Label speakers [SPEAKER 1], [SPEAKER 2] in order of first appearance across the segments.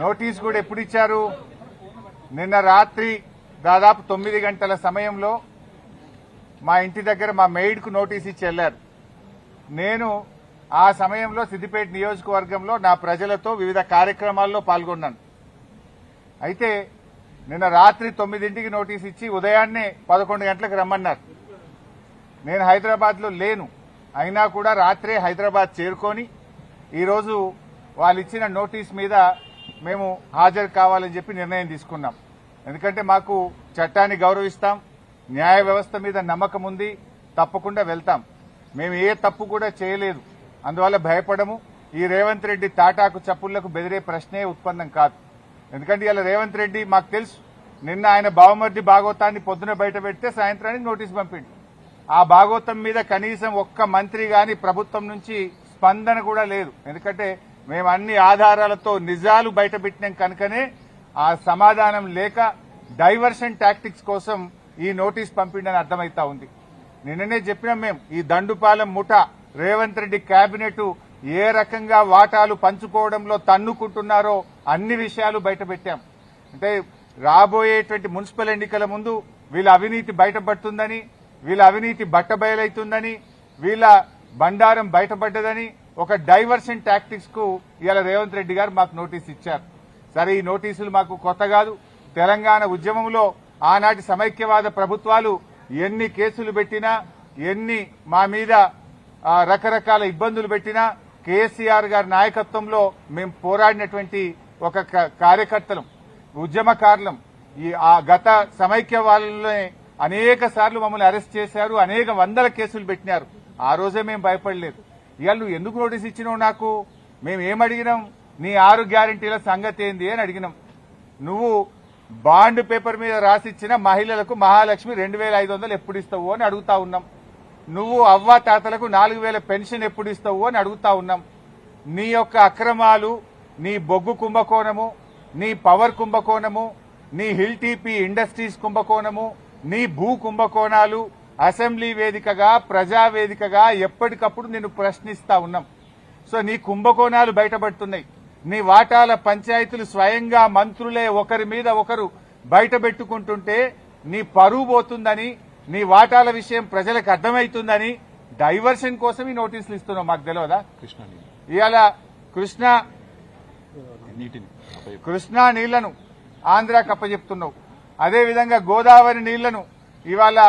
[SPEAKER 1] Notice కూడా ఎప్పుడు ఇచ్చారు? నిన్న రాత్రి దాదాపు 9 గంటల సమయంలో మా ఇంటి దగ్గర మా మెయిడ్కు నోటీస్ ఇచ్చి వెళ్లారు. నేను ఆ సమయంలో సిద్దిపేట నియోజకవర్గంలో నా ప్రజలతో వివిధ కార్యక్రమాల్లో పాల్గొన్నాను. అయితే నిన్న రాత్రి 9ంటికి నోటీస్ ఇచ్చి ఉదయాన్నే 11 గంటలకు రమ్మన్నారు. నేను హైదరాబాద్లో లేను, అయినా కూడా రాత్రే హైదరాబాద్ చేరుకొని ఈరోజు వాళ్ళు ఇచ్చిన నోటీస్ మీద మేము హాజరు కావాలని చెప్పి నిర్ణయం తీసుకున్నాం. ఎందుకంటే మాకు చట్టాన్ని గౌరవిస్తాం, న్యాయ వ్యవస్థ మీద నమ్మకం ఉంది, తప్పకుండా వెళ్తాం. మేము ఏ తప్పు కూడా చేయలేదు, అందువల్ల భయపడము. ఈ రేవంత్ రెడ్డి తాటాకు చప్పుళ్లకు బెదిరే ప్రశ్నే ఉత్పన్నం కాదు. ఎందుకంటే ఇలా రేవంత్ రెడ్డి మాకు తెలుసు, నిన్న ఆయన బావమర్ది భాగవతాన్ని పొద్దున బయట పెడితే సాయంత్రానికి నోటీసు పంపిండు. ఆ భాగవతం మీద కనీసం ఒక్క మంత్రి గాని ప్రభుత్వం నుంచి స్పందన కూడా లేదు. ఎందుకంటే మేము అన్ని ఆధారాలతో నిజాలు బయట పెట్టినాం కనుకనే ఆ సమాధానం లేక డైవర్షన్ టాక్టిక్స్ కోసం ఈ నోటీస్ పంపిండని అర్థమైతా ఉంది. నిన్ననే చెప్పినాం మేము, ఈ దండుపాలెం ముఠా రేవంత్ రెడ్డి కేబినెట్ ఏ రకంగా వాటాలు పంచుకోవడంలో తన్నుకుంటున్నారో అన్ని విషయాలు బయట పెట్టాం. అంటే రాబోయేటువంటి మున్సిపల్ ఎన్నికల ముందు వీళ్ళ అవినీతి బయటపడుతుందని, వీళ్ళ అవినీతి బట్టబయలైతుందని, వీళ్ళ బండారం బయటపడ్డదని ఒక డైవర్షన్ టాక్టిక్స్ కు ఇవాళ రేవంత్ రెడ్డి గారు మాకు నోటీస్ ఇచ్చారు. సరే, ఈ నోటీసులు మాకు కొత్త కాదు. తెలంగాణ ఉద్యమంలో ఆనాటి సమైక్యవాద ప్రభుత్వాలు ఎన్ని కేసులు పెట్టినా, ఎన్ని మా మీద రకరకాల ఇబ్బందులు పెట్టినా కేసీఆర్ గారి నాయకత్వంలో మేము పోరాడినటువంటి ఒక కార్యకర్తలం, ఉద్యమకారులం. ఆ గత సమైక్యవాదంలోనే అనేక సార్లు మమ్మల్ని అరెస్ట్ చేశారు, అనేక వందల కేసులు పెట్టినారు. ఆ రోజే మేము భయపడలేదు. ఇవాళ నువ్వు ఎందుకు నోటీస్ ఇచ్చినావు నాకు? మేము ఏమడిగినాం? నీ 6 గ్యారంటీల సంగతి ఏంది అని అడిగినాం. నువ్వు బాండ్ పేపర్ మీద రాసిచ్చిన మహిళలకు మహాలక్ష్మి 2500 ఎప్పుడు ఇస్తావు అని అడుగుతా ఉన్నాం. నువ్వు అవ్వ తాతలకు 4000 పెన్షన్ ఎప్పుడు ఇస్తావు అని అడుగుతా ఉన్నాం. నీ యొక్క అక్రమాలు, నీ బొగ్గు కుంభకోణము, నీ పవర్ కుంభకోణము, నీ హిల్ టీపీ ఇండస్ట్రీస్ కుంభకోణము, నీ భూ కుంభకోణాలు అసెంబ్లీ వేదికగా, ప్రజావేదికగా ఎప్పటికప్పుడు నిన్ను ప్రశ్నిస్తా ఉన్నాం. సో నీ కుంభకోణాలు బయటపడుతున్నాయి. నీ వాటాల పంచాయతీలు స్వయంగా మంత్రులే ఒకరి మీద ఒకరు బయట పెట్టుకుంటుంటే నీ పరువు పోతుందని, నీ వాటాల విషయం ప్రజలకు అర్థమవుతుందని డైవర్షన్ కోసం ఈ నోటీసులు ఇస్తున్నావు. మాకు తెలియదా? ఇవాళ కృష్ణా నీళ్లను ఆంధ్రాకి అప్పచెప్తున్నావు. అదేవిధంగా గోదావరి నీళ్లను ఇవాళ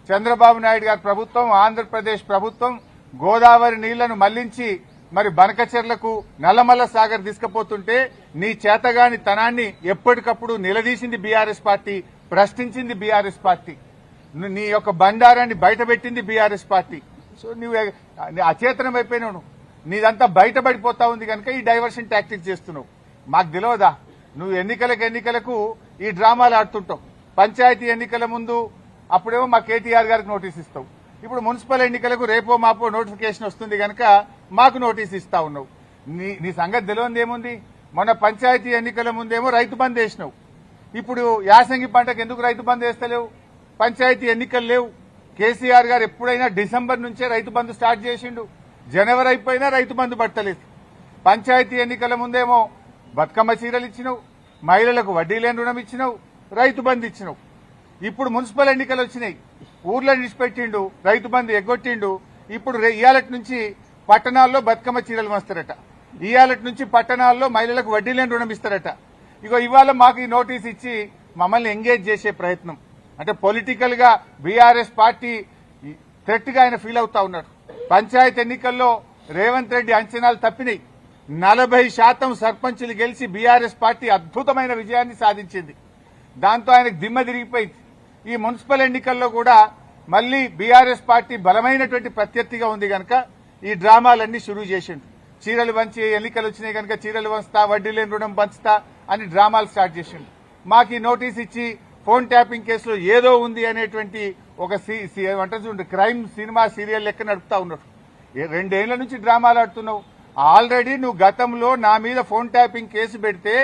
[SPEAKER 1] చంద్రబాబు నాయుడు గారి ప్రభుత్వం, ఆంధ్రప్రదేశ్ ప్రభుత్వం గోదావరి నీళ్లను మళ్లించి మరి బనకచెర్లకు, నల్లమల్ల సాగర్ తీసుకుపోతుంటే నీ చేతగాని తనాన్ని ఎప్పటికప్పుడు నిలదీసింది బీఆర్ఎస్ పార్టీ, ప్రశ్నించింది బీఆర్ఎస్ పార్టీ, నీ యొక్క బండారాన్ని బయటపెట్టింది బీఆర్ఎస్ పార్టీ. సో నువ్వు అచేతనం అయిపోయినావు. నీదంతా బయటపడిపోతా ఉంది కనుక ఈ డైవర్షన్ టాక్టిక్స్ చేస్తున్నావు. మాకు తెలియదా? నువ్వు ఎన్నికలకు ఈ డ్రామాలు ఆడుతుంటావు. పంచాయతీ ఎన్నికల ముందు అప్పుడేమో మా కేటీఆర్ గారికి నోటీస్ ఇస్తావు. ఇప్పుడు మున్సిపల్ ఎన్నికలకు రేపో మాపో నోటిఫికేషన్ వస్తుంది కనుక మాకు నోటీస్ ఇస్తా ఉన్నావు. నీ సంగతి తెలియదు ఏముంది? మొన్న పంచాయతీ ఎన్నికల ముందేమో రైతు బంద్ వేసినావు. ఇప్పుడు యాసంగి పంటకు ఎందుకు రైతు బంద్ వేస్తలేవు? పంచాయతీ ఎన్నికలు లేవు. కేసీఆర్ గారు ఎప్పుడైనా డిసెంబర్ నుంచే రైతు బంద్ స్టార్ట్ చేసిండు. జనవరి అయిపోయినా రైతు బంద్ పడతలేదు. పంచాయతీ ఎన్నికల ముందేమో బతుకమ్మ చీరలు ఇచ్చినావు, మహిళలకు వడ్డీ లేని రుణం ఇచ్చినావు, రైతు బంద్ ఇచ్చినావు. ఇప్పుడు మున్సిపల్ ఎన్నికలు వచ్చినాయి, ఊర్లను విడిచిపెట్టిండు, రైతు బంద్ ఎగ్గొట్టిండు. ఇప్పుడు ఇయాలటి నుంచి పట్టణాల్లో బతుకమ్మ చీరలు వస్తారట, ఇయాలటి నుంచి పట్టణాల్లో మహిళలకు వడ్డీ లేని రుణం ఇస్తారట. ఇగో ఇవాళ మాకు ఈ నోటీస్ ఇచ్చి మమ్మల్ని ఎంగేజ్ చేసే ప్రయత్నం. అంటే పొలిటికల్ గా బీఆర్ఎస్ పార్టీ థ్రెట్ గా ఆయన ఫీల్ అవుతా ఉన్నాడు. పంచాయతీ ఎన్నికల్లో రేవంత్ రెడ్డి అంచనాలు తప్పినాయి. 40% సర్పంచులు గెలిచి బీఆర్ఎస్ పార్టీ అద్భుతమైన విజయాన్ని సాధించింది. దాంతో ఆయనకు దిమ్మ తిరిగిపోయింది. ఈ మున్సిపల్ ఎన్నికల్లో కూడా మళ్లీ బీఆర్ఎస్ పార్టీ బలమైనటువంటి ప్రత్యర్థిగా ఉంది కనుక ఈ డ్రామాలన్నీ షురూ చేసిండు. చీరలు పంచి ఎన్నికలు వచ్చినాయి కనుక చీరలు పంచుతా, వడ్డీ లేని రుణం పంచుతా అని డ్రామాలు స్టార్ట్ చేసిండు. మాకు ఈ నోటీస్ ఇచ్చి ఫోన్ ట్యాపింగ్ కేసులో ఏదో ఉంది అనేటువంటి ఒక క్రైమ్ సినిమా సీరియల్ లెక్క నడుపుతా ఉన్నాడు. 2 ఏళ్ల నుంచి డ్రామాలు ఆడుతున్నావు. ఆల్రెడీ నువ్వు గతంలో నా మీద ఫోన్ ట్యాపింగ్ కేసు పెడితే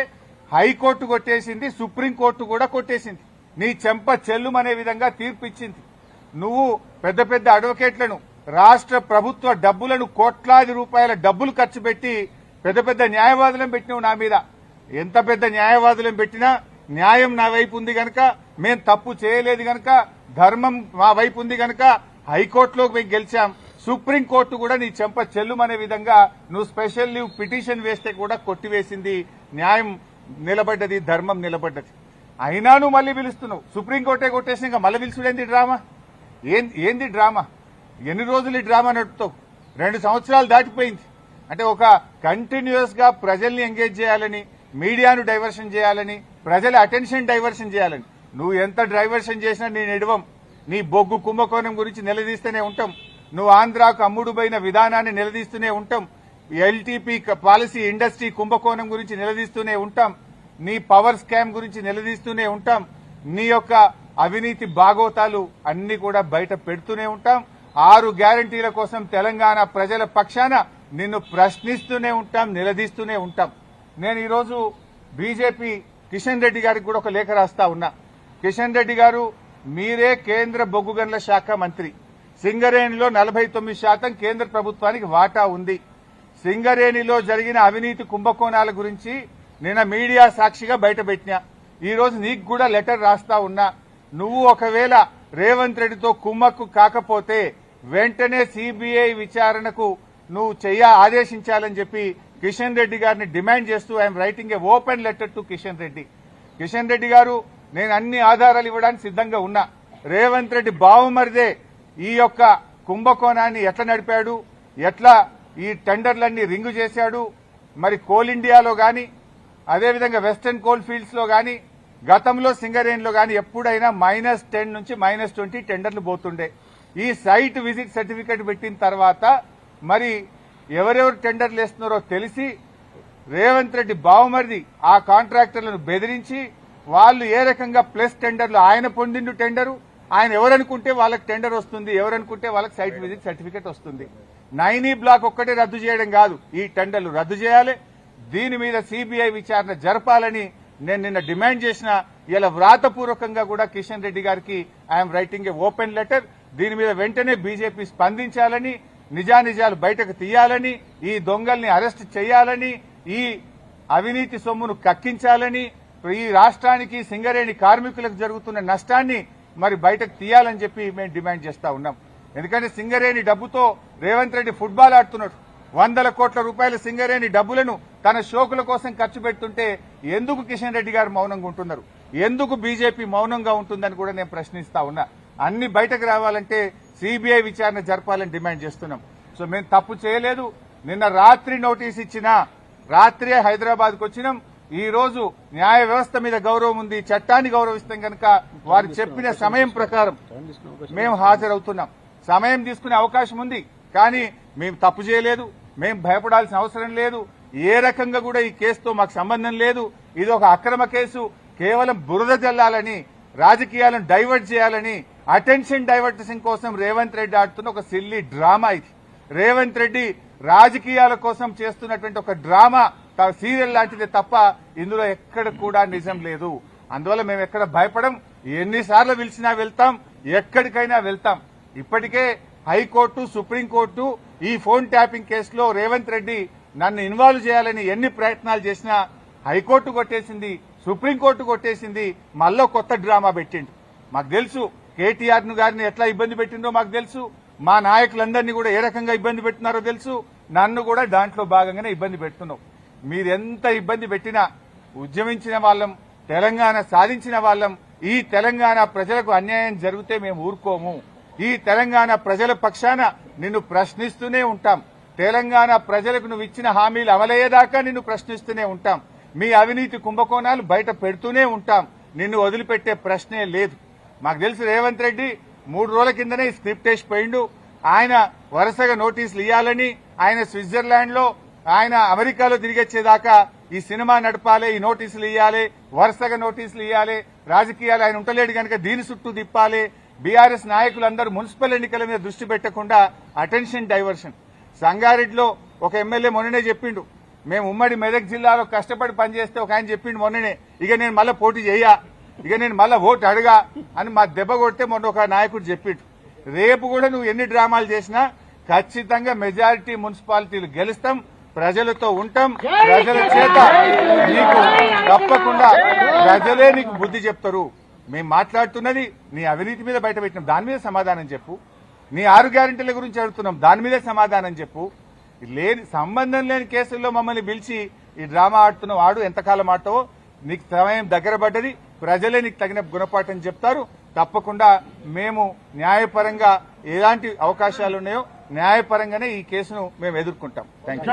[SPEAKER 1] హైకోర్టు కొట్టేసింది, సుప్రీంకోర్టు కూడా కొట్టేసింది. నీ చెంప చెల్లుమనే విధంగా తీర్పు ఇచ్చింది. నువ్వు పెద్ద పెద్ద అడ్వకేట్లను, రాష్ట్ర ప్రభుత్వ డబ్బులను, కోట్లాది రూపాయల డబ్బులు ఖర్చు పెట్టి పెద్ద పెద్ద న్యాయవాదులను పెట్టినావు నా మీద. ఎంత పెద్ద న్యాయవాదులను పెట్టినా న్యాయం నా వైపు ఉంది గనక, మేం తప్పు చేయలేదు గనక, ధర్మం మా వైపు ఉంది గనక హైకోర్టులో మేము గెలిచాం. సుప్రీంకోర్టు కూడా నీ చెంప చెల్లుమనే విధంగా నువ్వు స్పెషల్ లీవ్ పిటిషన్ వేస్తే కూడా కొట్టివేసింది. న్యాయం నిలబడ్డది, ధర్మం నిలబడ్డది. అయినా నువ్వు మళ్ళీ పిలుస్తున్నావు. సుప్రీంకోర్టే కొట్టేసి ఇంకా మళ్ళీ పిలుచుడేంది డ్రామా? ఏంది డ్రామా? ఎన్ని రోజులు ఈ డ్రామా నడుపుతావు? 2 సంవత్సరాలు దాటిపోయింది. అంటే ఒక కంటిన్యూస్ గా ప్రజల్ని ఎంగేజ్ చేయాలని, మీడియాను డైవర్షన్ చేయాలని, ప్రజల అటెన్షన్ డైవర్షన్ చేయాలని నువ్వు ఎంత డైవర్షన్ చేసినా నేను ఎడవం. నీ బొగ్గు కుంభకోణం గురించి నిలదీస్తూనే ఉంటాం. నువ్వు ఆంధ్రాకు అమ్ముడుపోయిన విధానాన్ని నిలదీస్తూనే ఉంటాం. ఎల్టీపీ పాలసీ ఇండస్ట్రీ కుంభకోణం గురించి నిలదీస్తూనే ఉంటాం. నీ పవర్ స్కామ్ గురించి నిలదీస్తూనే ఉంటాం. నీ యొక్క అవినీతి బాగోతాలు అన్ని కూడా బయట పెడుతూనే ఉంటాం. 6 గ్యారంటీల కోసం తెలంగాణ ప్రజల పక్షాన నిన్ను ప్రశ్నిస్తూనే ఉంటాం, నిలదీస్తూనే ఉంటాం. నేను ఈరోజు బీజేపీ కిషన్ రెడ్డి గారికి కూడా ఒక లేఖ రాస్తా ఉన్నా. కిషన్ రెడ్డి గారు, మీరే కేంద్ర బొగ్గు గనుల శాఖ మంత్రి. సింగరేణిలో 49% కేంద్ర ప్రభుత్వానికి వాటా ఉంది. సింగరేణిలో జరిగిన అవినీతి కుంభకోణాల గురించి నిన్న మీడియా సాక్షిగా బయటపెట్టినా. ఈ రోజు నీకు కూడా లెటర్ రాస్తా ఉన్నా. నువ్వు ఒకవేళ రేవంత్ రెడ్డితో కుమ్మక్కు కాకపోతే వెంటనే సిబిఐ విచారణకు నువ్వు ఆదేశించాలని చెప్పి కిషన్ రెడ్డి గారిని డిమాండ్ చేస్తూ I'm writing A open letter to Kishan Reddy. Kishan Reddy గారు, నేను అన్ని ఆధారాలు ఇవ్వడానికి సిద్ధంగా ఉన్నా. రేవంత్ రెడ్డి బావుమరిదే ఈ యొక్క కుంభకోణాన్ని ఎట్లా నడిపాడు, ఎట్లా ఈ టెండర్లన్నీ రింగు చేశాడు, మరి కోల్ ఇండియాలో గాని, అదేవిధంగా వెస్టర్న్ కోల్ ఫీల్డ్స్ లో గాని, గతంలో సింగరేణిలో గాని ఎప్పుడైనా -10 నుంచి -20 టెండర్లు పోతుండే. ఈ సైట్ విజిట్ సర్టిఫికేట్ పెట్టిన తర్వాత మరి ఎవరెవరు టెండర్లు వేస్తున్నారో తెలిసి రేవంత్ రెడ్డి బావుమరిది ఆ కాంట్రాక్టర్లను బెదిరించి వాళ్ళు ఏ రకంగా ప్లస్ టెండర్లు, ఆయన పొందిండు టెండరు, ఆయన ఎవరనుకుంటే వాళ్ళకి టెండర్ వస్తుంది, ఎవరనుకుంటే వాళ్ళకి సైట్ విజిట్ సర్టిఫికేట్ వస్తుంది. 9E బ్లాక్ ఒక్కటే రద్దు చేయడం కాదు, ఈ టెండర్లు రద్దు చేయాలి. దీని మీద సిబిఐ విచారణ జరపాలని నేను నిన్న డిమాండ్ చేసిన. ఇలా వ్రాతపూర్వకంగా కూడా కిషన్ రెడ్డి గారికి I'm writing A open letter. దీని మీద వెంటనే బీజేపీ స్పందించాలని, నిజానిజాలు బయటకు తీయాలని, ఈ దొంగల్ని అరెస్ట్ చేయాలని, ఈ అవినీతి సొమ్మును కక్కించాలని, ఈ రాష్ట్రానికి సింగరేణి కార్మికులకు జరుగుతున్న నష్టాన్ని మరి బయటకు తీయాలని చెప్పి మేము డిమాండ్ చేస్తా ఉన్నాం. ఎందుకంటే సింగరేణి డబ్బుతో రేవంత్ రెడ్డి ఫుట్బాల్ ఆడుతున్నాడు. 100 కోట్ల రూపాయల సింగరేణి డబ్బులను తన షోకుల కోసం ఖర్చు పెడుతుంటే ఎందుకు కిషన్ రెడ్డి గారు మౌనంగా ఉంటున్నారు? ఎందుకు బీజేపీ మౌనంగా ఉంటుందని కూడా నేను ప్రశ్నిస్తా ఉన్నా. అన్ని బయటకు రావాలంటే సిబిఐ విచారణ జరపాలని డిమాండ్ చేస్తున్నాం. సో మేము తప్పు చేయలేదు. నిన్న రాత్రి నోటీస్ ఇచ్చినా, రాత్రే హైదరాబాద్కు వచ్చినాం. ఈ రోజు న్యాయ వ్యవస్థ మీద గౌరవం ఉంది, చట్టాన్ని గౌరవిస్తాం కనుక వారు చెప్పిన సమయం ప్రకారం మేము హాజరవుతున్నాం. సమయం తీసుకునే అవకాశం ఉంది, కానీ మేము తప్పు చేయలేదు, మేము భయపడాల్సిన అవసరం లేదు. ఏ రకంగా కూడా ఈ కేసుతో మాకు సంబంధం లేదు. ఇది ఒక అక్రమ కేసు. కేవలం బురద జల్లాలని, రాజకీయాలను డైవర్ట్ చేయాలని, అటెన్షన్ డైవర్టేషన్ కోసం రేవంత్ రెడ్డి ఆడుతున్న ఒక సిల్లీ డ్రామా ఇది. రేవంత్ రెడ్డి రాజకీయాల కోసం చేస్తున్నటువంటి ఒక డ్రామా సీరియల్ లాంటిదే తప్ప ఇందులో ఎక్కడ కూడా నిజం లేదు. అందువల్ల మేము ఎక్కడ భయపడం. ఎన్నిసార్లు పిలిచినా వెళ్తాం, ఎక్కడికైనా వెళ్తాం. ఇప్పటికే హైకోర్టు, సుప్రీంకోర్టు ఈ ఫోన్ ట్యాపింగ్ కేసులో రేవంత్ రెడ్డి నన్ను ఇన్వాల్వ్ చేయాలని ఎన్ని ప్రయత్నాలు చేసినా హైకోర్టు కొట్టేసింది, సుప్రీంకోర్టు కొట్టేసింది. మళ్ళీ కొత్త డ్రామా పెట్టిండు. మాకు తెలుసు కేటీఆర్ గారిని ఎట్లా ఇబ్బంది పెట్టిందో మాకు తెలుసు. మా నాయకులందరినీ కూడా ఏ రకంగా ఇబ్బంది పెడుతున్నారో తెలుసు. నన్ను కూడా దాంట్లో భాగంగానే ఇబ్బంది పెడుతున్నావు. మీరెంత ఇబ్బంది పెట్టినా ఉద్యమించిన వాళ్ళం, తెలంగాణ సాధించిన వాళ్ళం. ఈ తెలంగాణ ప్రజలకు అన్యాయం జరిగితే మేము ఊరుకోము. ఈ తెలంగాణ ప్రజల పక్షాన నిన్ను ప్రశ్నిస్తూనే ఉంటాం. తెలంగాణ ప్రజలకు నువ్వు ఇచ్చిన హామీలు అమలయ్యేదాకా నిన్ను ప్రశ్నిస్తూనే ఉంటాం. మీ అవినీతి కుంభకోణాలు బయట పెడుతూనే ఉంటాం. నిన్ను వదిలిపెట్టే ప్రశ్నే లేదు. మాకు తెలుసు రేవంత్ రెడ్డి 3 రోజుల కిందనే స్క్రిప్ట్ వేసి పోయిండు. ఆయన వరుసగా నోటీసులు ఇవ్వాలని, ఆయన స్విట్జర్లాండ్ లో, ఆయన అమెరికాలో తిరిగొచ్చేదాకా ఈ సినిమా నడపాలి, ఈ నోటీసులు ఇవ్వాలి, వరుసగా నోటీసులు ఇవ్వాలి. రాజకీయాలు ఆయన ఉండలేడు కనుక దీని చుట్టూ తిప్పాలి. బీఆర్ఎస్ నాయకులందరూ మున్సిపల్ ఎన్నికల మీద దృష్టి పెట్టకుండా అటెన్షన్ డైవర్షన్. సంగారెడ్డిలో ఒక ఎమ్మెల్యే మొన్ననే చెప్పిండు, మేము ఉమ్మడి మెదక్ జిల్లాలో కష్టపడి పనిచేస్తే ఒక ఆయన చెప్పిండు మొన్ననే, ఇక నేను మళ్ళా పోటీ చెయ్యా, ఇక నేను మళ్ళా ఓటు అడగా అని మా దెబ్బ కొడితే మొన్న ఒక నాయకుడు చెప్పిండు. రేపు కూడా నువ్వు ఎన్ని డ్రామాలు చేసినా ఖచ్చితంగా మెజారిటీ మున్సిపాలిటీలు గెలుస్తాం. ప్రజలతో ఉంటాం. ప్రజల చేత నీకు తప్పకుండా ప్రజలే నీకు బుద్ధి చెప్తారు. మేము మాట్లాడుతున్నది నీ అవినీతి మీద బయట పెట్టినాం, దాని మీద సమాధానం చెప్పు. నీ 6 గ్యారెంటీల గురించి అడుగుతున్నాం, దాని మీదే సమాధానం చెప్పు. సంబంధం లేని కేసుల్లో మమ్మల్ని పిలిచి ఈ డ్రామా ఆడుతున్న వాడు ఎంతకాలం ఆడతావో నీకు సమయం దగ్గర పడ్డది. ప్రజలే నీకు తగిన గుణపాఠం చెప్తారు. తప్పకుండా మేము న్యాయపరంగా ఎలాంటి అవకాశాలు ఉన్నాయో న్యాయపరంగానే ఈ కేసును మేము ఎదుర్కొంటాం. Thank you.